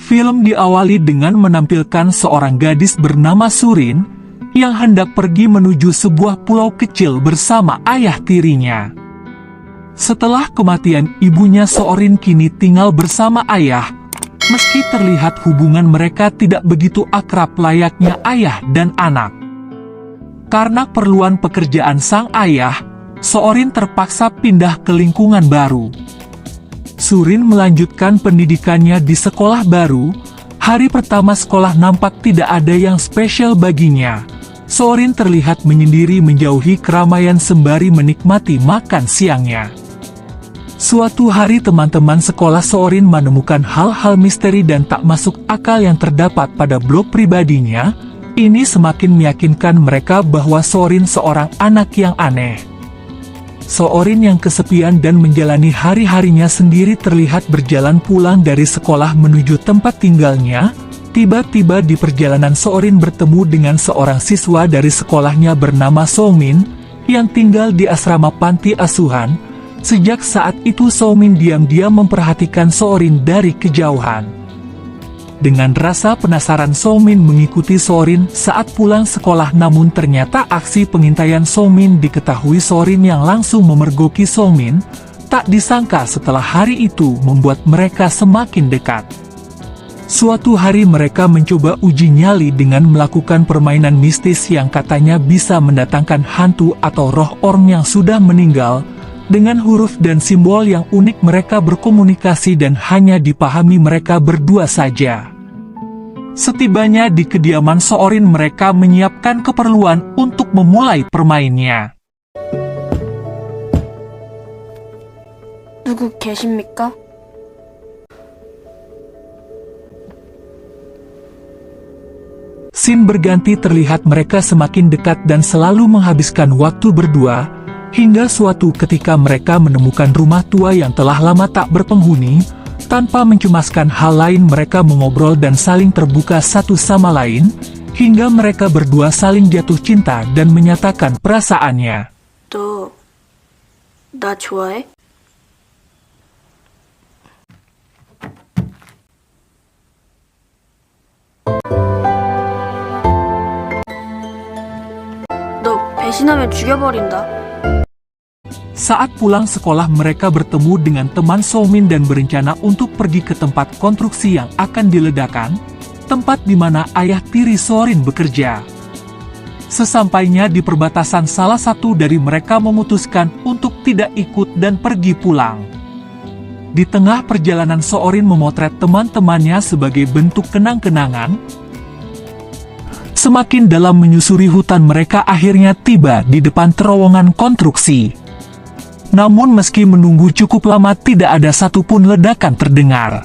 Film diawali dengan menampilkan seorang gadis bernama Surin yang hendak pergi menuju sebuah pulau kecil bersama ayah tirinya. Setelah kematian ibunya, Sorin kini tinggal bersama ayah. Meski terlihat hubungan mereka tidak begitu akrab layaknya ayah dan anak. Karena perluan pekerjaan sang ayah, Sorin terpaksa pindah ke lingkungan baru. Surin melanjutkan pendidikannya di sekolah baru. Hari pertama sekolah nampak tidak ada yang spesial baginya. Sorin terlihat menyendiri menjauhi keramaian sembari menikmati makan siangnya. Suatu hari teman-teman sekolah Sorin menemukan hal-hal misteri dan tak masuk akal yang terdapat pada blog pribadinya. Ini semakin meyakinkan mereka bahwa Sorin seorang anak yang aneh. Sorin yang kesepian dan menjalani hari-harinya sendiri terlihat berjalan pulang dari sekolah menuju tempat tinggalnya. Tiba-tiba di perjalanan Sorin bertemu dengan seorang siswa dari sekolahnya bernama Somin yang tinggal di asrama panti asuhan. Sejak saat itu Somin diam-diam memperhatikan Sorin dari kejauhan. Dengan rasa penasaran Somin mengikuti Sorin saat pulang sekolah, namun ternyata aksi pengintaian Somin diketahui Sorin yang langsung memergoki Somin. Tak disangka setelah hari itu membuat mereka semakin dekat. Suatu hari mereka mencoba uji nyali dengan melakukan permainan mistis yang katanya bisa mendatangkan hantu atau roh orang yang sudah meninggal. Dengan huruf dan simbol yang unik mereka berkomunikasi dan hanya dipahami mereka berdua saja. Setibanya di kediaman Sorin, mereka menyiapkan keperluan untuk memulai permainnya. 누구 계십니까? Scene berganti, terlihat mereka semakin dekat dan selalu menghabiskan waktu berdua. Hingga suatu ketika mereka menemukan rumah tua yang telah lama tak berpenghuni. Tanpa mencemaskan hal lain, mereka mengobrol dan saling terbuka satu sama lain, hingga mereka berdua saling jatuh cinta dan menyatakan perasaannya. 너, 나 좋아해? 너 배신하면 죽여버린다. Saat pulang sekolah mereka bertemu dengan teman Somin dan berencana untuk pergi ke tempat konstruksi yang akan diledakan, tempat di mana ayah tiri Sorin bekerja. Sesampainya di perbatasan, salah satu dari mereka memutuskan untuk tidak ikut dan pergi pulang. Di tengah perjalanan Sorin memotret teman-temannya sebagai bentuk kenang-kenangan. Semakin dalam menyusuri hutan, mereka akhirnya tiba di depan terowongan konstruksi. Namun meski menunggu cukup lama, tidak ada satupun ledakan terdengar.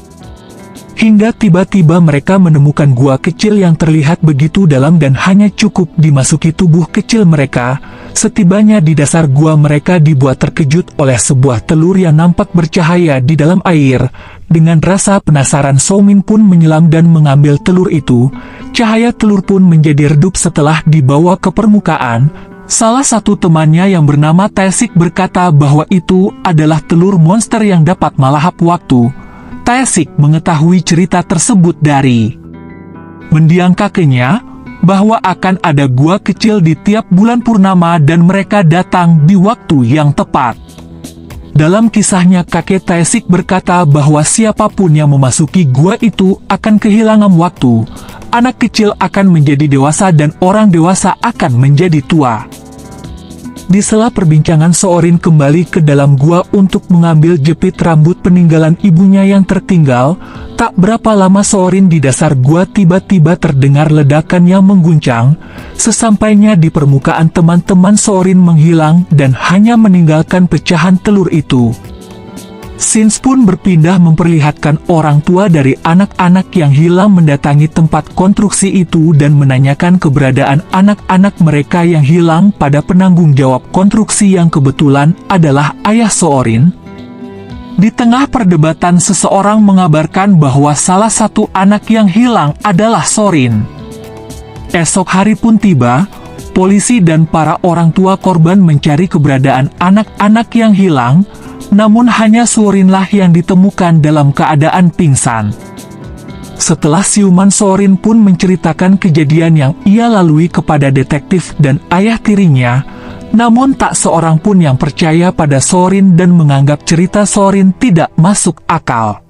Hingga tiba-tiba mereka menemukan gua kecil yang terlihat begitu dalam dan hanya cukup dimasuki tubuh kecil mereka. Setibanya di dasar gua, mereka dibuat terkejut oleh sebuah telur yang nampak bercahaya di dalam air. Dengan rasa penasaran, Somin pun menyelam dan mengambil telur itu. Cahaya telur pun menjadi redup setelah dibawa ke permukaan. Salah satu temannya yang bernama Taesik berkata bahwa itu adalah telur monster yang dapat melahap waktu. Taesik mengetahui cerita tersebut dari mendiang kakeknya, bahwa akan ada gua kecil di tiap bulan purnama dan mereka datang di waktu yang tepat. Dalam kisahnya, kakek Taesik berkata bahwa siapapun yang memasuki gua itu akan kehilangan waktu. Anak kecil akan menjadi dewasa dan orang dewasa akan menjadi tua. Di sela perbincangan, Sorin kembali ke dalam gua untuk mengambil jepit rambut peninggalan ibunya yang tertinggal. Tak berapa lama Sorin di dasar gua, tiba-tiba terdengar ledakan yang mengguncang. Sesampainya di permukaan, teman-teman Sorin menghilang dan hanya meninggalkan pecahan telur itu. Scenes pun berpindah memperlihatkan orang tua dari anak-anak yang hilang mendatangi tempat konstruksi itu dan menanyakan keberadaan anak-anak mereka yang hilang pada penanggung jawab konstruksi yang kebetulan adalah ayah Sorin. Di tengah perdebatan, seseorang mengabarkan bahwa salah satu anak yang hilang adalah Sorin. Esok hari pun tiba, polisi dan para orang tua korban mencari keberadaan anak-anak yang hilang. Namun hanya Sorinlah yang ditemukan dalam keadaan pingsan. Setelah siuman, Sorin pun menceritakan kejadian yang ia lalui kepada detektif dan ayah tirinya, namun tak seorang pun yang percaya pada Sorin dan menganggap cerita Sorin tidak masuk akal.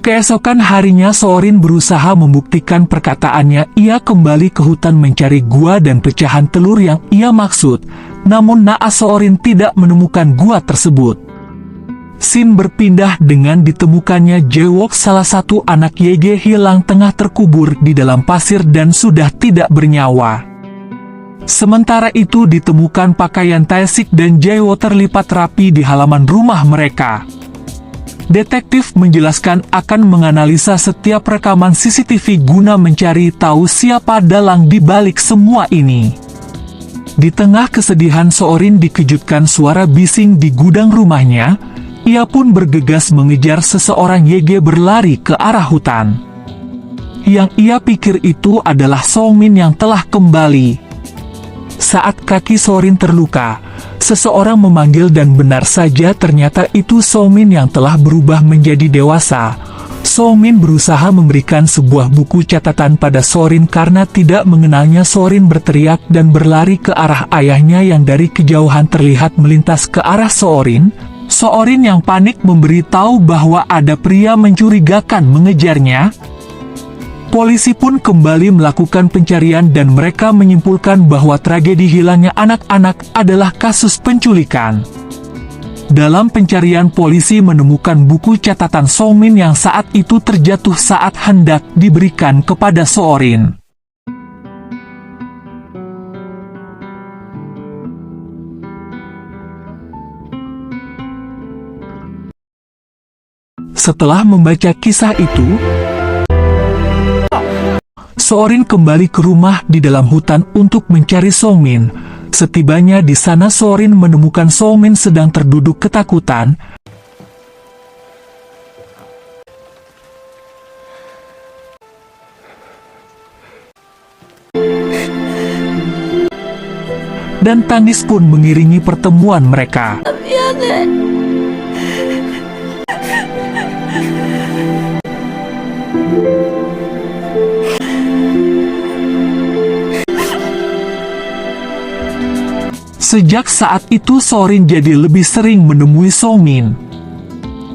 Keesokan harinya Sorin berusaha membuktikan perkataannya. Ia kembali ke hutan mencari gua dan pecahan telur yang ia maksud, namun naas Sorin tidak menemukan gua tersebut. Scene berpindah dengan ditemukannya Jaewok, salah satu anak YG, hilang tengah terkubur di dalam pasir dan sudah tidak bernyawa. Sementara itu ditemukan pakaian Taesik dan Jaewok terlipat rapi di halaman rumah mereka. Detektif menjelaskan akan menganalisa setiap rekaman CCTV guna mencari tahu siapa dalang di balik semua ini. Di tengah kesedihan, Sorin dikejutkan suara bising di gudang rumahnya. Ia pun bergegas mengejar seseorang YG berlari ke arah hutan. Yang ia pikir itu adalah Songmin yang telah kembali. Saat kaki Sorin terluka, seseorang memanggil dan benar saja ternyata itu Songmin yang telah berubah menjadi dewasa. Songmin berusaha memberikan sebuah buku catatan pada Sorin karena tidak mengenalnya. Sorin berteriak dan berlari ke arah ayahnya yang dari kejauhan terlihat melintas ke arah Sorin. Sorin yang panik memberitahu bahwa ada pria mencurigakan mengejarnya. Polisi pun kembali melakukan pencarian dan mereka menyimpulkan bahwa tragedi hilangnya anak-anak adalah kasus penculikan. Dalam pencarian, polisi menemukan buku catatan Songmin yang saat itu terjatuh saat hendak diberikan kepada Sorin. Setelah membaca kisah itu, Sorin kembali ke rumah di dalam hutan untuk mencari Songmin. Setibanya di sana, Sorin menemukan Songmin sedang terduduk ketakutan. Dan tangis pun mengiringi pertemuan mereka. Sejak saat itu Sorin jadi lebih sering menemui Songmin.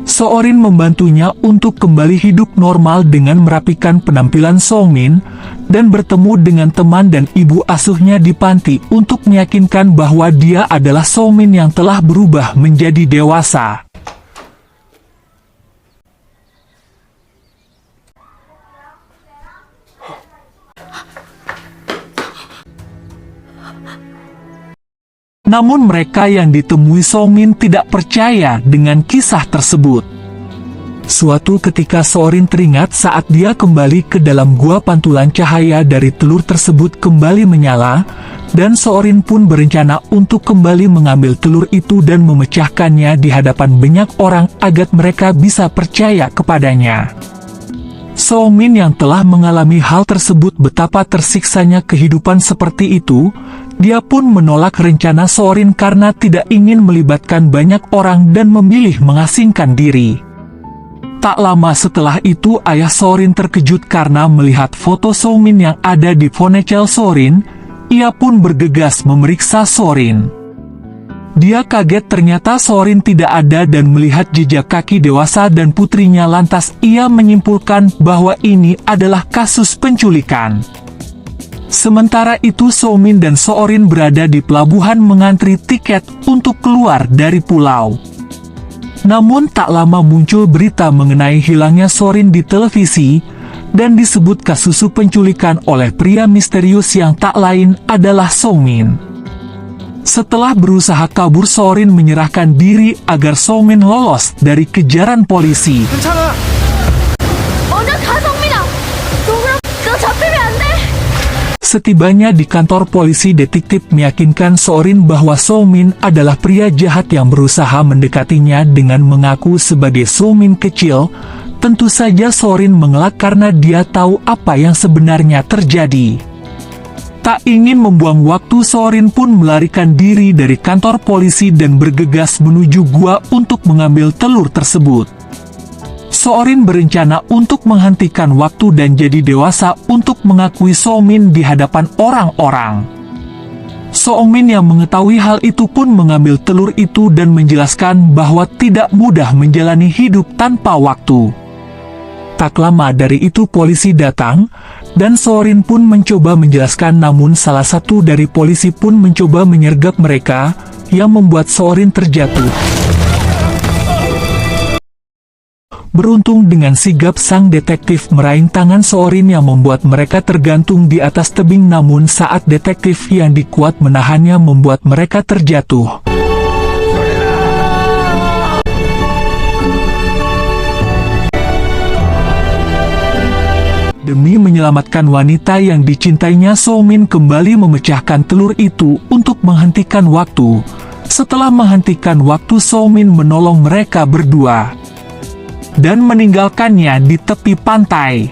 Sorin membantunya untuk kembali hidup normal dengan merapikan penampilan Songmin dan bertemu dengan teman dan ibu asuhnya di panti untuk meyakinkan bahwa dia adalah Songmin yang telah berubah menjadi dewasa. Namun mereka yang ditemui Songmin tidak percaya dengan kisah tersebut. Suatu ketika Sorin teringat saat dia kembali ke dalam gua, pantulan cahaya dari telur tersebut kembali menyala, dan Sorin pun berencana untuk kembali mengambil telur itu dan memecahkannya di hadapan banyak orang agar mereka bisa percaya kepadanya. Songmin yang telah mengalami hal tersebut betapa tersiksanya kehidupan seperti itu, dia pun menolak rencana Sorin karena tidak ingin melibatkan banyak orang dan memilih mengasingkan diri. Tak lama setelah itu ayah Sorin terkejut karena melihat foto Songmin yang ada di ponsel Sorin. Ia pun bergegas memeriksa Sorin. Dia kaget ternyata Sorin tidak ada dan melihat jejak kaki dewasa dan putrinya, lantas ia menyimpulkan bahwa ini adalah kasus penculikan. Sementara itu Songmin dan Sorin berada di pelabuhan mengantri tiket untuk keluar dari pulau. Namun tak lama muncul berita mengenai hilangnya Sorin di televisi, dan disebut kasus penculikan oleh pria misterius yang tak lain adalah Songmin. Setelah berusaha kabur, Sorin menyerahkan diri agar Songmin lolos dari kejaran polisi. Setibanya di kantor polisi, detektif meyakinkan Sorin bahwa Songmin adalah pria jahat yang berusaha mendekatinya dengan mengaku sebagai Songmin kecil. Tentu saja Sorin mengelak karena dia tahu apa yang sebenarnya terjadi. Tak ingin membuang waktu, Sorin pun melarikan diri dari kantor polisi dan bergegas menuju gua untuk mengambil telur tersebut. Soorin berencana untuk menghentikan waktu dan jadi dewasa untuk mengakui Soomin di hadapan orang-orang. Soomin yang mengetahui hal itu pun mengambil telur itu dan menjelaskan bahwa tidak mudah menjalani hidup tanpa waktu. Tak lama dari itu polisi datang, dan Soorin pun mencoba menjelaskan, namun salah satu dari polisi pun mencoba menyergap mereka, yang membuat Soorin terjatuh. Beruntung dengan sigap sang detektif meraih tangan Soorin yang membuat mereka tergantung di atas tebing, namun saat detektif yang dikuat menahannya membuat mereka terjatuh. Demi menyelamatkan wanita yang dicintainya, Soomin kembali memecahkan telur itu untuk menghentikan waktu. Setelah menghentikan waktu, Soomin menolong mereka berdua dan meninggalkannya di tepi pantai.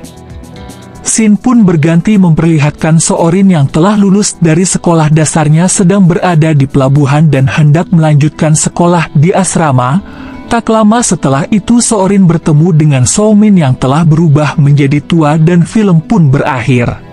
Scene pun berganti memperlihatkan Soorin yang telah lulus dari sekolah dasarnya sedang berada di pelabuhan dan hendak melanjutkan sekolah di asrama. Tak lama setelah itu Soorin bertemu dengan Soomin yang telah berubah menjadi tua dan film pun berakhir.